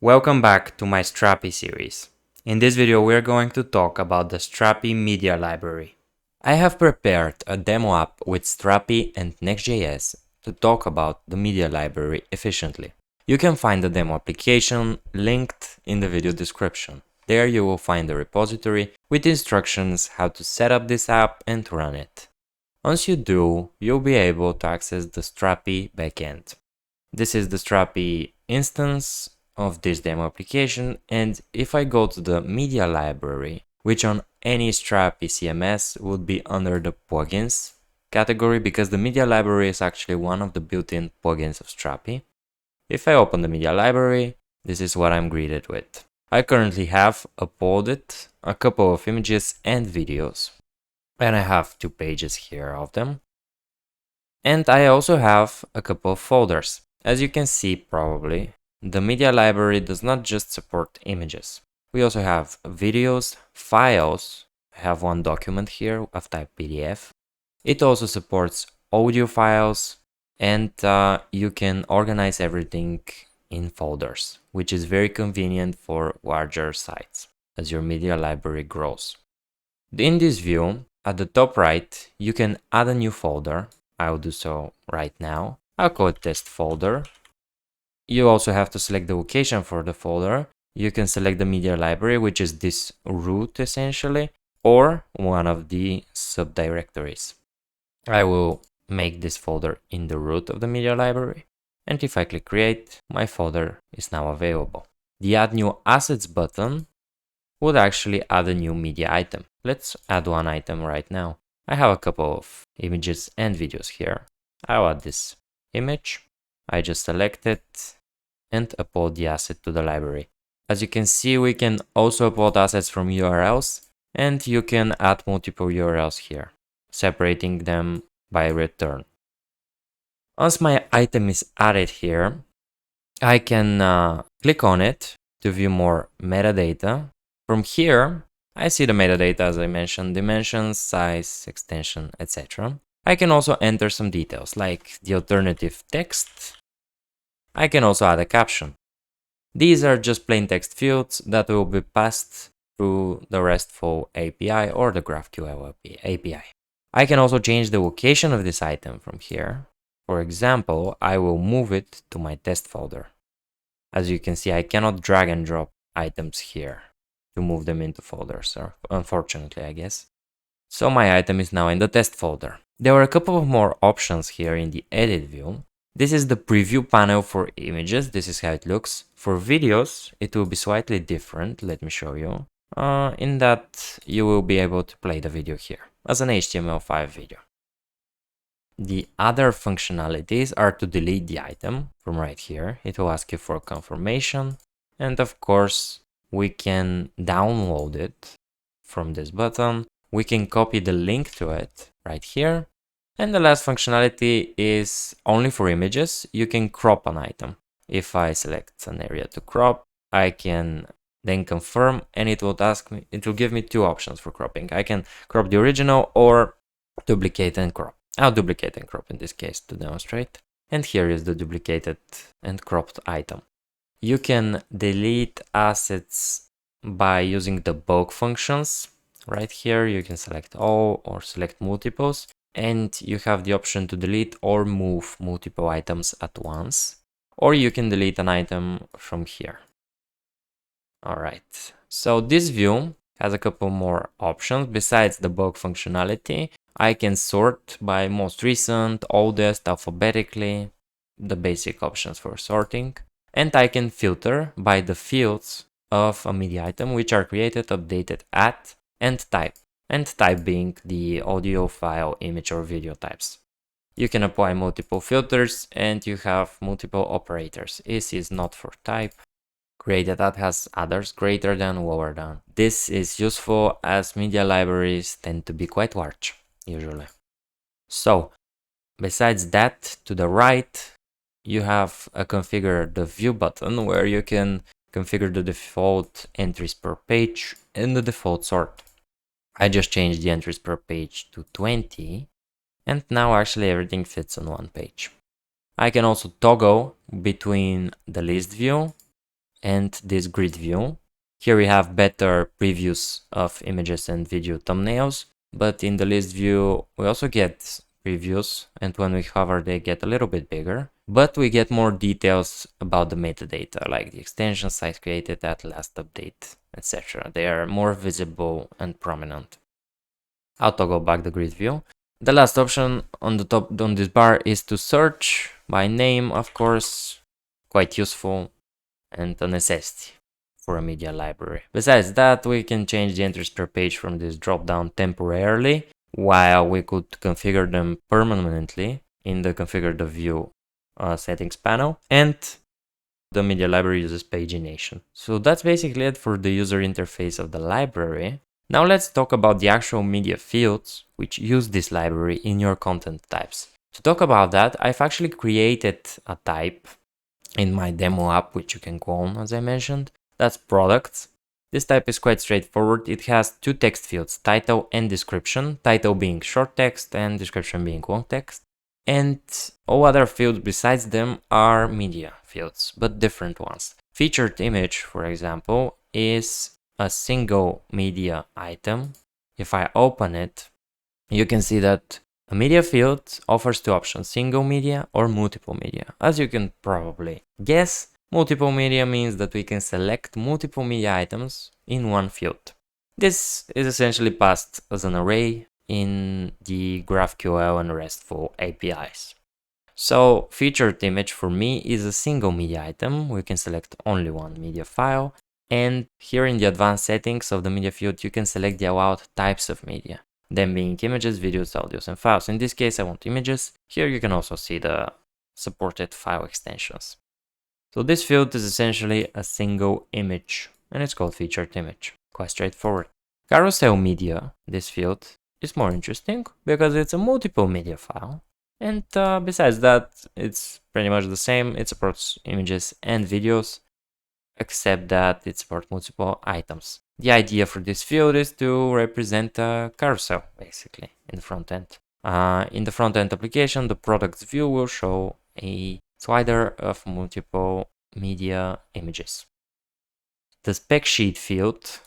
Welcome back to my Strapi series. In this video we are going to talk about the Strapi media library. I have prepared a demo app with Strapi and Next.js to talk about the media library efficiently. You can find the demo application linked in the video description. There you will find the repository with instructions how to set up this app and run it. Once you do, you'll be able to access the Strapi backend. This is the Strapi instance of this demo application, and if I go to the media library, which on any Strapi CMS would be under the plugins category because the media library is actually one of the built-in plugins of Strapi. If I open the media library, this is what I'm greeted with. I currently have uploaded a couple of images and videos, and I have 2 pages here of them. And I also have a couple of folders. As you can see probably, the media library does not just support images. We also have videos, files. I have one document here of type PDF. It also supports audio files, and you can organize everything in folders, which is very convenient for larger sites as your media library grows. In this view, at the top right, you can add a new folder. I'll do so right now. I'll call it test folder. You also have to select the location for the folder. You can select the media library, which is this root essentially, or one of the subdirectories. I will make this folder in the root of the media library. And if I click create, my folder is now available. The add new assets button would actually add a new media item. Let's add one item right now. I have a couple of images and videos here. I'll add this image. I just select it and upload the asset to the library. As you can see, we can also upload assets from URLs, and you can add multiple URLs here, separating them by return. Once my item is added here, I can click on it to view more metadata. From here, I see the metadata as I mentioned, dimensions, size, extension, etc. I can also enter some details like the alternative text. I can also add a caption. These are just plain text fields that will be passed through the RESTful API or the GraphQL API. I can also change the location of this item from here. For example, I will move it to my test folder. As you can see, I cannot drag and drop items here to move them into folders, or unfortunately, I guess. So my item is now in the test folder. There are a couple of more options here in the edit view. This is the preview panel for images. This is how it looks. For videos, it will be slightly different. Let me show you. In that you will be able to play the video here as an HTML5 video. The other functionalities are to delete the item from right here. It will ask you for confirmation. And of course, we can download it from this button. We can copy the link to it right here. And the last functionality is only for images. You can crop an item. If I select an area to crop, I can then confirm, and it will give me 2 options for cropping. I can crop the original or duplicate and crop. I'll duplicate and crop in this case to demonstrate. And here is the duplicated and cropped item. You can delete assets by using the bulk functions. Right here, you can select all or select multiples, and you have the option to delete or move multiple items at once, or you can delete an item from here. All right, so this view has a couple more options. Besides the bulk functionality, I can sort by most recent, oldest, alphabetically, the basic options for sorting. And I can filter by the fields of a media item, which are created, updated at, and type being the audio, file, image, or video types. You can apply multiple filters, and you have multiple operators. Is not for type. Created at has others, greater than, lower than. This is useful as media libraries tend to be quite large, usually. So, besides that, to the right, you have a configure the view button where you can configure the default entries per page and the default sort. I just changed the entries per page to 20, and now actually everything fits on one page. I can also toggle between the list view and this grid view. Here we have better previews of images and video thumbnails, but in the list view we also get previews, and when we hover they get a little bit bigger, but we get more details about the metadata, like the extension size created at last update, etc. They are more visible and prominent. I'll toggle back the grid view. The last option on the top on this bar is to search by name, of course, quite useful and a necessity for a media library. Besides that, we can change the entries per page from this drop-down temporarily, while we could configure them permanently in the configure the view settings panel, and the media library uses pagination. So that's basically it for the user interface of the library. Now let's talk about the actual media fields which use this library in your content types. To talk about that, I've actually created a type in my demo app, which you can clone, as I mentioned. That's products. This type is quite straightforward. It has two text fields, title and description, title being short text and description being long text. And all other fields besides them are media fields, but different ones. Featured image, for example, is a single media item. If I open it, you can see that a media field offers two options, single media or multiple media. As you can probably guess, multiple media means that we can select multiple media items in one field. This is essentially passed as an array in the GraphQL and RESTful APIs. So featured image for me is a single media item. We can select only one media file. And here in the advanced settings of the media field, you can select the allowed types of media, them being images, videos, audios, and files. In this case, I want images. Here you can also see the supported file extensions. So this field is essentially a single image, and it's called featured image. Quite straightforward. Carousel media, this field, is more interesting because it's a multiple media file. And besides that, it's pretty much the same. It supports images and videos, except that it supports multiple items. The idea for this field is to represent a carousel, basically, in the front end. In the front end application, the products view will show a slider of multiple media images. The spec sheet field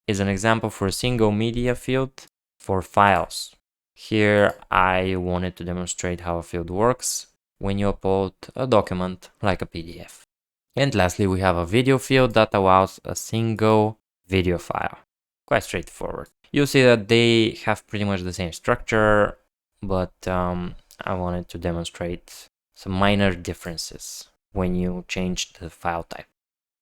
is an example for a single media field for files. Here I wanted to demonstrate how a field works when you upload a document like a PDF. And lastly, we have a video field that allows a single video file. Quite straightforward. You'll see that they have pretty much the same structure, but I wanted to demonstrate some minor differences when you change the file type.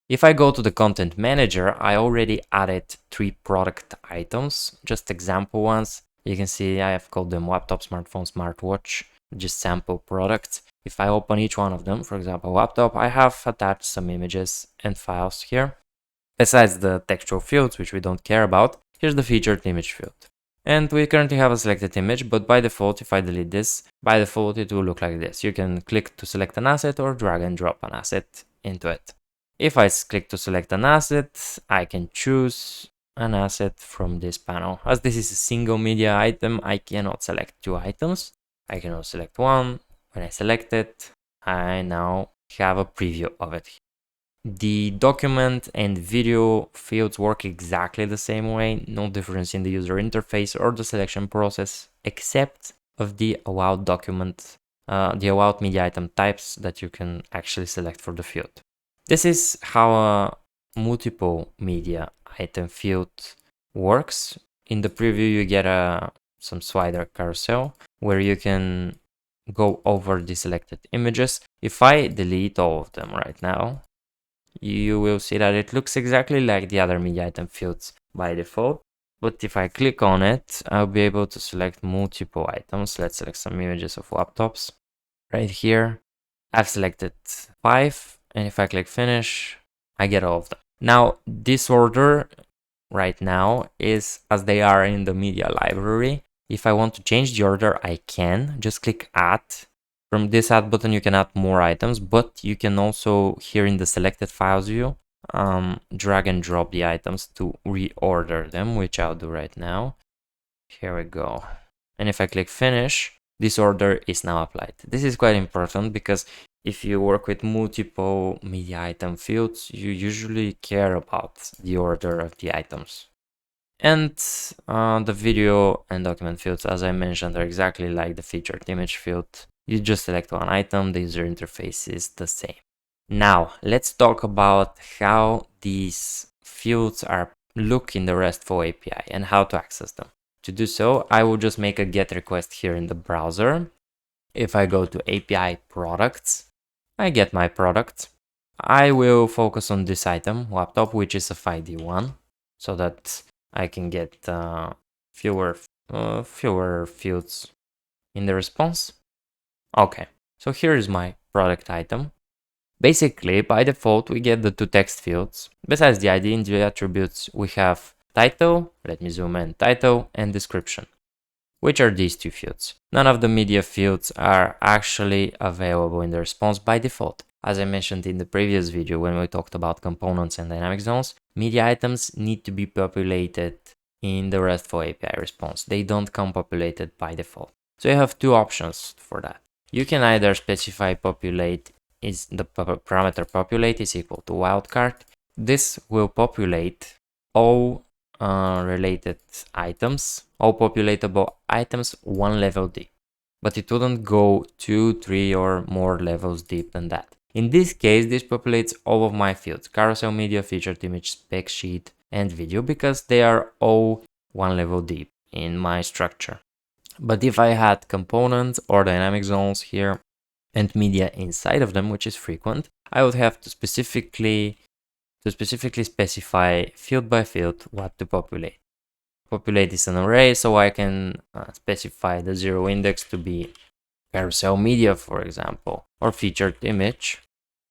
If I go to the content manager, I already added 3 product items, just example ones. You can see I have called them laptop, smartphone, smartwatch, just sample products. If I open each one of them, for example, laptop, I have attached some images and files here. Besides the textual fields, which we don't care about, here's the featured image field. And we currently have a selected image, but by default, if I delete this, by default, it will look like this. You can click to select an asset or drag and drop an asset into it. If I click to select an asset, I can choose an asset from this panel. As this is a single media item, I cannot select 2 items. I can only select one. When I select it, I now have a preview of it. The document and video fields work exactly the same way, no difference in the user interface or the selection process, except of the allowed document, the allowed media item types that you can actually select for the field. This is how a multiple media item field works. In the preview, you get some slider carousel where you can go over the selected images. If I delete all of them right now, you will see that it looks exactly like the other media item fields by default. But if I click on it, I'll be able to select multiple items. Let's select some images of laptops. Right here, I've selected 5. And if I click finish, I get all of them. Now, this order right now is as they are in the media library. If I want to change the order, I can just click add. From this add button, you can add more items, but you can also, here in the selected files view, drag and drop the items to reorder them, which I'll do right now. Here we go. And if I click finish, this order is now applied. This is quite important because if you work with multiple media item fields, you usually care about the order of the items. And the video and document fields, as I mentioned, are exactly like the featured image field. You just select one item, the user interface is the same. Now, let's talk about how these fields look in the RESTful API and how to access them. To do so, I will just make a GET request here in the browser. If I go to API products, I get my product. I will focus on this item, laptop, which is a FID1, so that I can get fewer fields in the response. Okay, so here is my product item. Basically, by default, we get the two text fields. Besides the ID, in the attributes, we have title, let me zoom in, title, and description, which are these two fields. None of the media fields are actually available in the response by default. As I mentioned in the previous video when we talked about components and dynamic zones, media items need to be populated in the RESTful API response. They don't come populated by default. So you have two options for that. You can either specify populate is the parameter populate is equal to wildcard. This will populate all related items, all populatable items one level deep, but it wouldn't go 2, 3 or more levels deep than that. In this case, this populates all of my fields: carousel, media, featured image, spec sheet, and video, because they are all one level deep in my structure. But if I had components or dynamic zones here and media inside of them, which is frequent, I would have to specifically specify field by field what to populate. Populate is an array, so I can specify the zero index to be carousel media, for example, or featured image,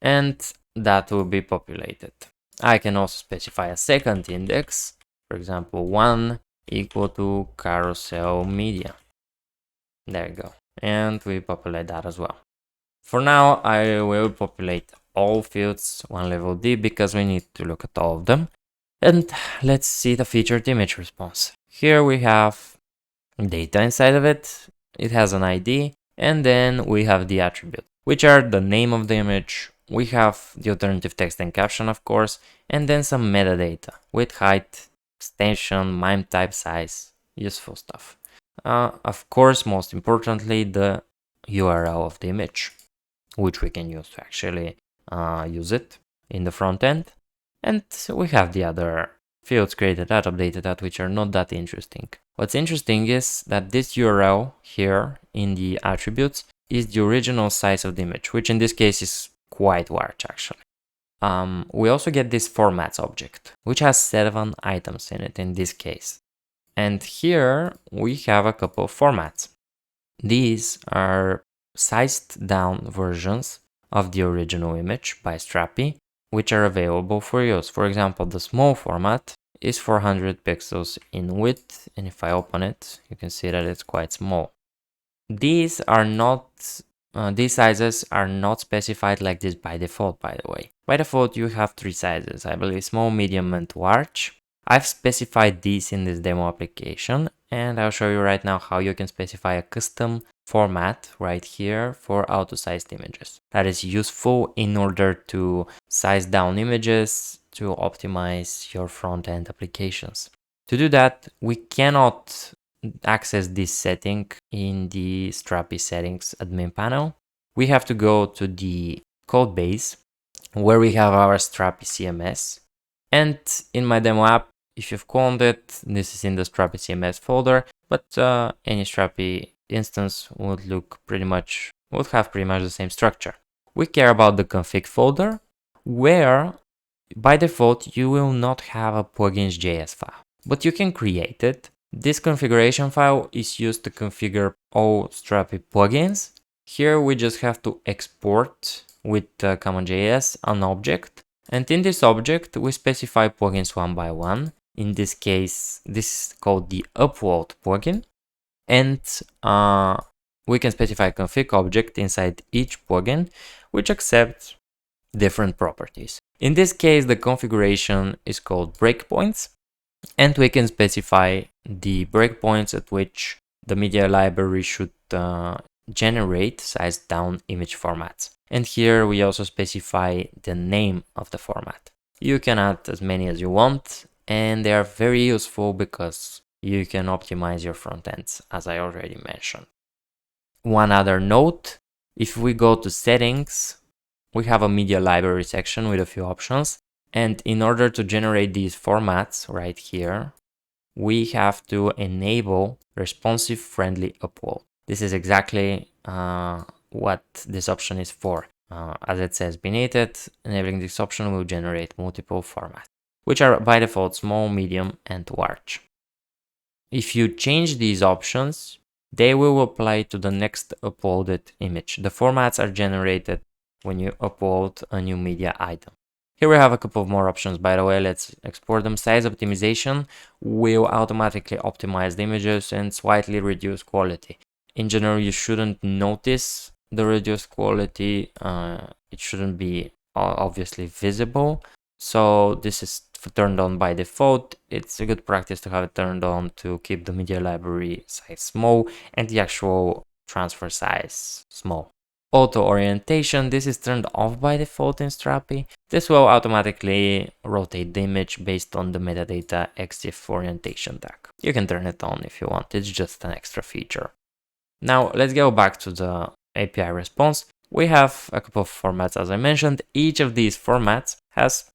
and that will be populated. I can also specify a second index, for example, 1 equal to carousel media. There you go. And we populate that as well. For now, I will populate all fields one level deep because we need to look at all of them. And let's see the featured image response. Here we have data inside of it. It has an ID. And then we have the attribute, which are the name of the image. We have the alternative text and caption, of course, and then some metadata: width, height, extension, MIME type, size, useful stuff. Of course, most importantly, the URL of the image, which we can use to actually use it in the front end. And we have the other fields created at, updated at, which are not that interesting. What's interesting is that this URL here in the attributes is the original size of the image, which in this case is quite large actually. We also get this formats object, which has 7 items in it in this case. And here we have a couple of formats. These are sized down versions of the original image by Strapi, which are available for use. For example, the small format is 400 pixels in width, and if I open it, you can see that it's quite small. These sizes are not specified like this by default, by the way. By default, you have 3 sizes, I believe: small, medium, and large. I've specified these in this demo application, and I'll show you right now how you can specify a custom format right here for auto-sized images. That is useful in order to size down images to optimize your front-end applications. To do that, we cannot access this setting in the Strapi settings admin panel. We have to go to the code base where we have our Strapi CMS. And in my demo app, if you've cloned it, this is in the Strapi CMS folder, but any Strapi instance would have pretty much the same structure. We care about the config folder, where by default you will not have a plugins.js file, but you can create it. This configuration file is used to configure all Strapi plugins. Here we just have to export with common.js an object, and in this object we specify plugins one by one. In this case, this is called the upload plugin, and we can specify a config object inside each plugin, which accepts different properties. In this case, the configuration is called breakpoints, and we can specify the breakpoints at which the media library should generate size down image formats. And here we also specify the name of the format. You can add as many as you want, and they are very useful because you can optimize your front ends, as I already mentioned. One other note, if we go to settings, we have a media library section with a few options. And in order to generate these formats right here, we have to enable responsive friendly upload. This is exactly what this option is for. As it says beneath it, enabling this option will generate multiple formats, which are by default small, medium, and large. If you change these options, they will apply to the next uploaded image. The formats are generated when you upload a new media item. Here we have a couple of more options, by the way. Let's explore them. Size optimization will automatically optimize the images and slightly reduce quality. In general, you shouldn't notice the reduced quality. It shouldn't be obviously visible. So this is turned on by default. It's a good practice to have it turned on to keep the media library size small and the actual transfer size small. Auto orientation, this is turned off by default in Strapi. This will automatically rotate the image based on the metadata EXIF orientation tag. You can turn it on if you want, it's just an extra feature. Now let's go back to the API response. We have a couple of formats as I mentioned. Each of these formats has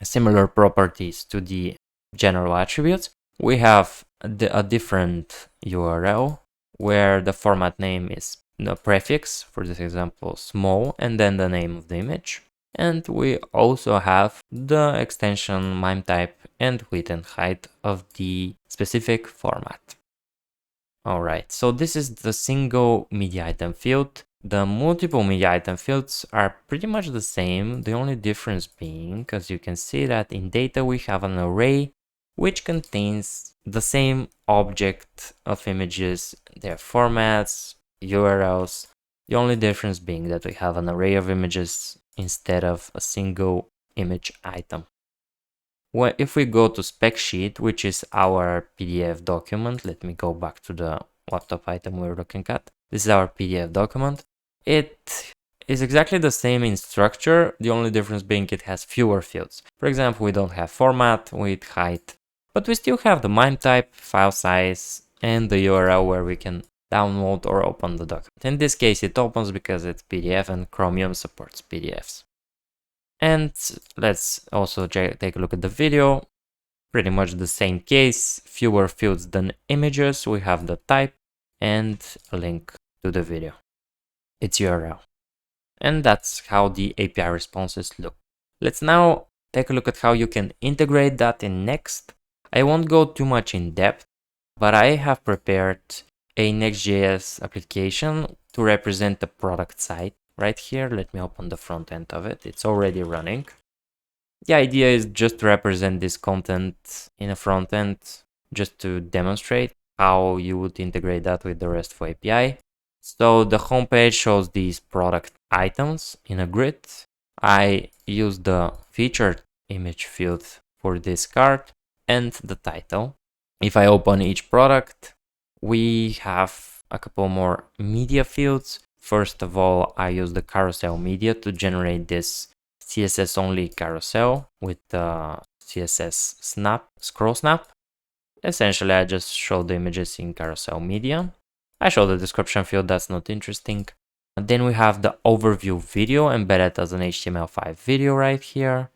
similar properties to the general attributes. We have a different URL where the format name is the prefix, for this example, small, and then the name of the image. And we also have the extension MIME type and width and height of the specific format. Alright, so this is the single media item field. The multiple media item fields are pretty much the same, the only difference being, as you can see that in data we have an array which contains the same object of images, their formats, URLs, the only difference being that we have an array of images instead of a single image item. Well, if we go to spec sheet, which is our PDF document, let me go back to the laptop item we're looking at. This is our PDF document. It is exactly the same in structure, the only difference being it has fewer fields. For example, we don't have format, width, height, but we still have the MIME type, file size, and the URL where we can download or open the document. In this case, it opens because it's PDF and Chromium supports PDFs. And let's also take a look at the video. Pretty much the same case, fewer fields than images. We have the type and a link to the video, its URL. And that's how the API responses look. Let's now take a look at how you can integrate that in Next. I won't go too much in depth, but I have prepared a Next.js application to represent the product site. Right here, let me open the front end of it. It's already running. The idea is just to represent this content in a front end, just to demonstrate how you would integrate that with the RESTful API. So the homepage shows these product items in a grid. I use the featured image field for this card and the title. If I open each product, we have a couple more media fields. First of all, I use the carousel media to generate this CSS only carousel with the CSS scroll snap. Essentially, I just show the images in carousel media. I show the description field, that's not interesting. And then we have the overview video embedded as an HTML5 video right here.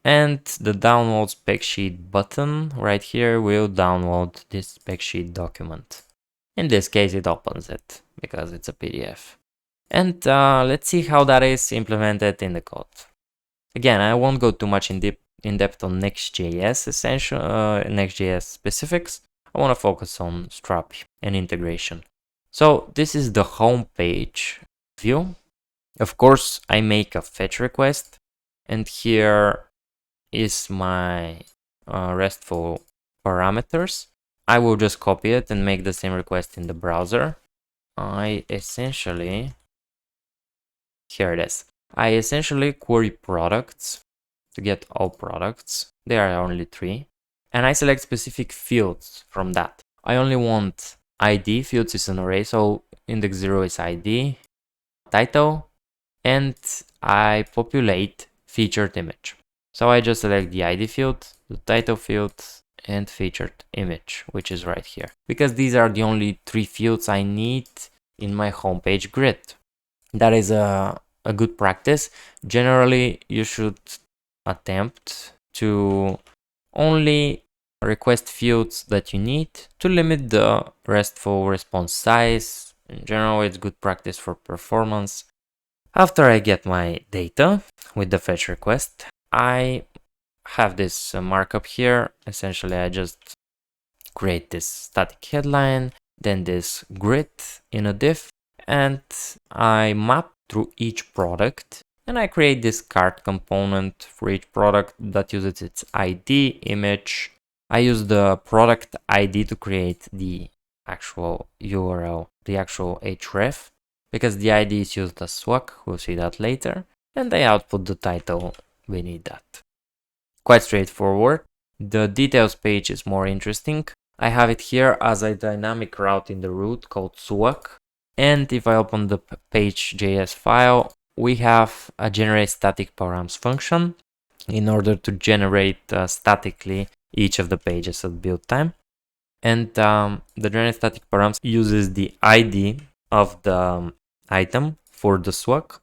And the download spec sheet button right here will download this spec sheet document. In this case, it opens it because it's a PDF. And let's see how that is implemented in the code. Again, I won't go too much in depth on Next.js Next.js specifics. I want to focus on Strapi and integration. So this is the home page view. Of course, I make a fetch request, and here is my RESTful parameters. I will just copy it and make the same request in the browser. Here it is. I essentially query products to get all products. There are only 3. And I select specific fields from that. I only want ID fields is an array, so index 0 is ID, title, and I populate featured image. So I just select the ID field, the title field, and featured image, which is right here, because these are the only 3 fields I need in my homepage grid. That is a good practice. Generally, you should attempt to only request fields that you need to limit the RESTful response size. In general, it's good practice for performance. After I get my data with the fetch request, I have this markup here. Essentially, I just create this static headline, then this grid in a div, and I map through each product, and I create this cart component for each product that uses its ID image. I use the product ID to create the actual URL, the actual href, because the ID is used as swag, we'll see that later, and I output the title beneath that. Quite straightforward. The details page is more interesting. I have it here as a dynamic route in the root called swag. And if I open the page.js file, we have a generate static params function in order to generate statically each of the pages at build time. And the generate static params uses the ID of the item for the swag.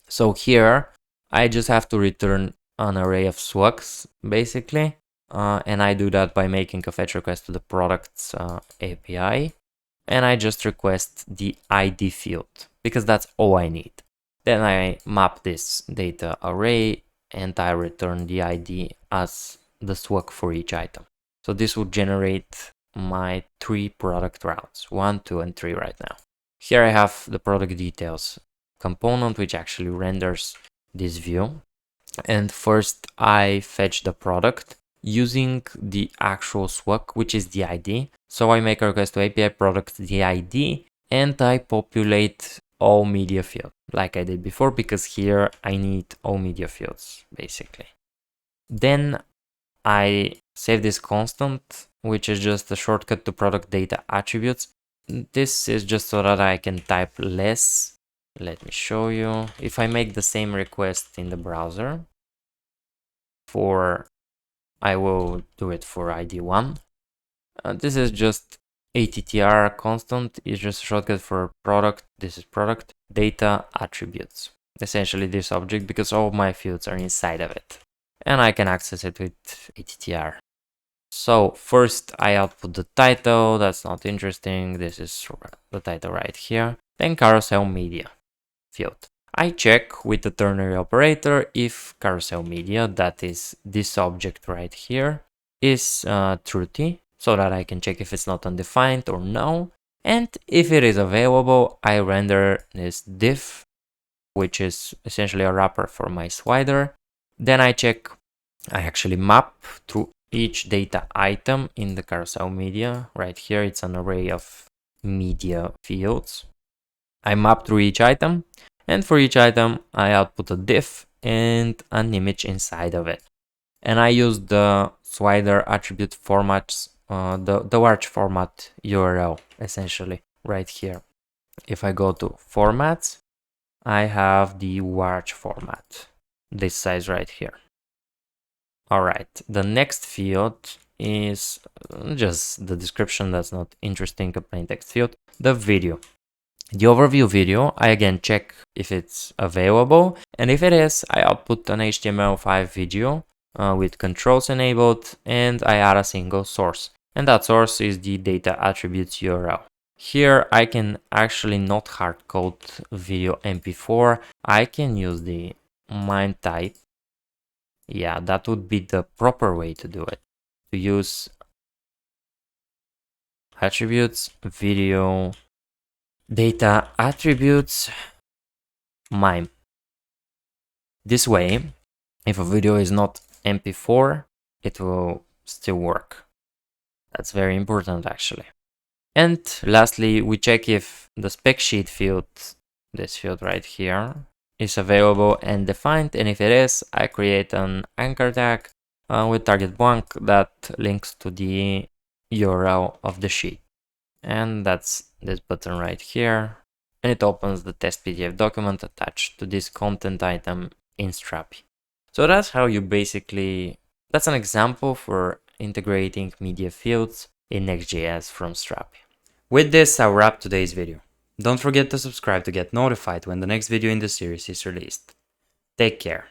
So here I just have to return an array of swags basically. And I do that by making a fetch request to the products API. And I just request the ID field because that's all I need. Then I map this data array and I return the ID as the swag for each item. So this will generate my 3 product routes, 1, 2, and 3 right now. Here I have the product details component, which actually renders this view. And first I fetch the product using the actual swag, which is the ID. So I make a request to API product the ID and I populate all media fields like I did before, because here I need all media fields basically. Then I save this constant, which is just a shortcut to product data attributes. This is just so that I can type less. Let me show you. If I make the same request in the browser I will do it for ID1. This is just attr constant, is just a shortcut for product. This is product data attributes. Essentially this object, because all my fields are inside of it. And I can access it with attr. So first I output the title, that's not interesting. This is the title right here. Then carousel media field. I check with the ternary operator if carousel media, that is this object right here, is truthy, so that I can check if it's not undefined or no. And if it is available, I render this div, which is essentially a wrapper for my slider. Then I check, I actually map through each data item in the carousel media. Right here, it's an array of media fields. I map through each item. And for each item, I output a div and an image inside of it. And I use the slider attribute formats, the large format URL, essentially, right here. If I go to formats, I have the large format, this size right here. All right, the next field is just the description, that's not interesting, a plain text field, the video. The overview video, I again check if it's available, and if it is, I output an HTML5 video with controls enabled, and I add a single source, and that source is the data attributes URL. Here I can actually not hardcode video MP4, I can use the MIME type. Yeah, that would be the proper way to do it, to use attributes, video, data attributes, MIME. This way, if a video is not MP4, it will still work. That's very important actually. And lastly, we check if the spec sheet field, this field right here, is available and defined, and if it is, I create an anchor tag with target blank that links to the URL of the sheet. And that's this button right here. And it opens the test PDF document attached to this content item in Strapi. So that's how you that's an example for integrating media fields in Next.js from Strapi. With this, I'll wrap today's video. Don't forget to subscribe to get notified when the next video in the series is released. Take care.